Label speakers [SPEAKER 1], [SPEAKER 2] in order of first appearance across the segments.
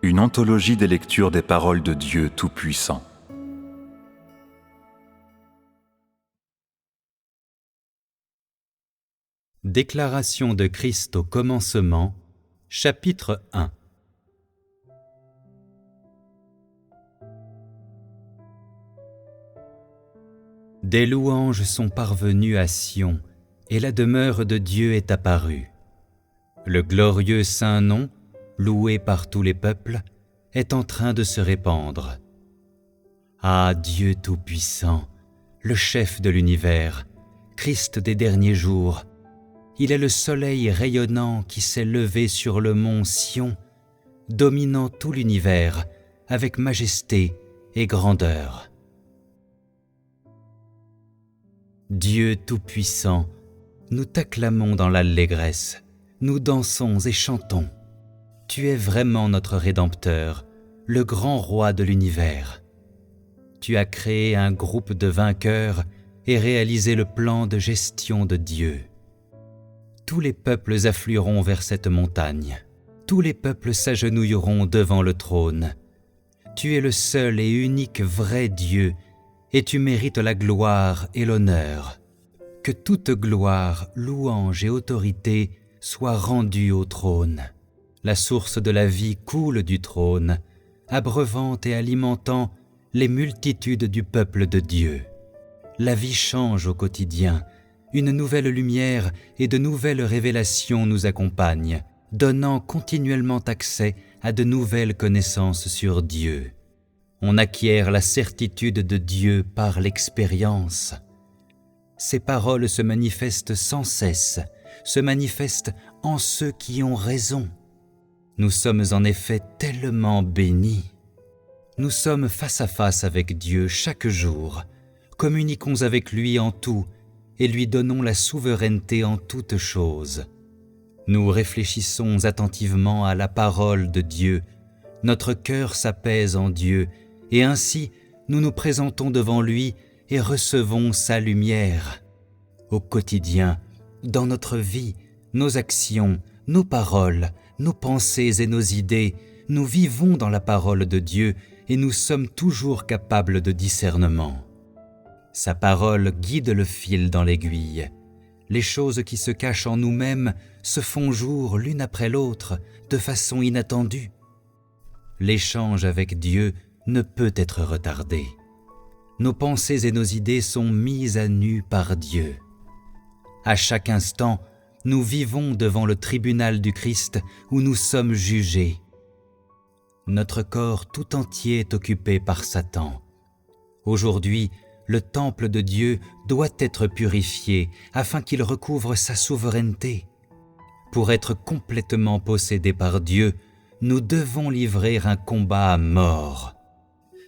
[SPEAKER 1] une anthologie des lectures des paroles de Dieu Tout-Puissant.
[SPEAKER 2] Déclaration de Christ au commencement, chapitre 1. Des louanges sont parvenues à Sion, et la demeure de Dieu est apparue. Le glorieux saint nom, loué par tous les peuples, est en train de se répandre. Ah, Dieu Tout-Puissant, le chef de l'univers, Christ des derniers jours, il est le soleil rayonnant qui s'est levé sur le mont Sion, dominant tout l'univers avec majesté et grandeur. Dieu Tout-Puissant, nous t'acclamons dans l'allégresse, nous dansons et chantons. Tu es vraiment notre Rédempteur, le grand roi de l'univers. Tu as créé un groupe de vainqueurs et réalisé le plan de gestion de Dieu. Tous les peuples afflueront vers cette montagne. Tous les peuples s'agenouilleront devant le trône. Tu es le seul et unique vrai Dieu, et tu mérites la gloire et l'honneur. Que toute gloire, louange et autorité soient rendues au trône. La source de la vie coule du trône, abreuvant et alimentant les multitudes du peuple de Dieu. La vie change au quotidien. Une nouvelle lumière et de nouvelles révélations nous accompagnent, donnant continuellement accès à de nouvelles connaissances sur Dieu. On acquiert la certitude de Dieu par l'expérience. Ces paroles se manifestent sans cesse, se manifestent en ceux qui ont raison. Nous sommes en effet tellement bénis. Nous sommes face à face avec Dieu chaque jour, communiquons avec lui en tout et lui donnons la souveraineté en toutes choses. Nous réfléchissons attentivement à la parole de Dieu, notre cœur s'apaise en Dieu, et ainsi nous nous présentons devant lui et recevons sa lumière. Au quotidien, dans notre vie, nos actions, nos paroles, nos pensées et nos idées, nous vivons dans la parole de Dieu et nous sommes toujours capables de discernement. Sa parole guide le fil dans l'aiguille. Les choses qui se cachent en nous-mêmes se font jour l'une après l'autre de façon inattendue. L'échange avec Dieu ne peut être retardé. Nos pensées et nos idées sont mises à nu par Dieu. À chaque instant, nous vivons devant le tribunal du Christ où nous sommes jugés. Notre corps tout entier est occupé par Satan. Aujourd'hui, le temple de Dieu doit être purifié afin qu'il recouvre sa souveraineté. Pour être complètement possédé par Dieu, nous devons livrer un combat à mort.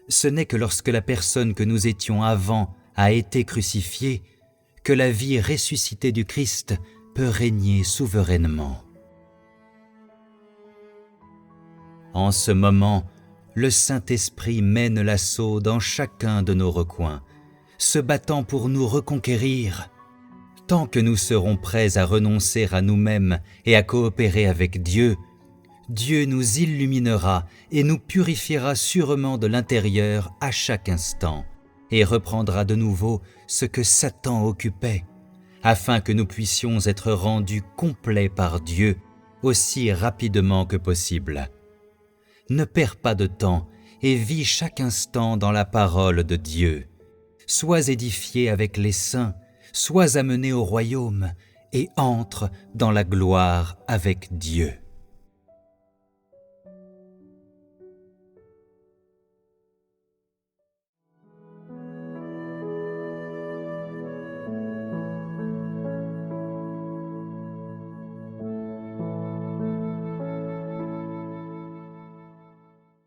[SPEAKER 2] Ce n'est que lorsque la personne que nous étions avant a été crucifiée que la vie ressuscitée du Christ peut régner souverainement. En ce moment, le Saint-Esprit mène l'assaut dans chacun de nos recoins, se battant pour nous reconquérir. Tant que nous serons prêts à renoncer à nous-mêmes et à coopérer avec Dieu, Dieu nous illuminera et nous purifiera sûrement de l'intérieur à chaque instant et reprendra de nouveau ce que Satan occupait, afin que nous puissions être rendus complets par Dieu aussi rapidement que possible. Ne perds pas de temps et vis chaque instant dans la parole de Dieu. Sois édifié avec les saints, sois amené au royaume et entre dans la gloire avec Dieu.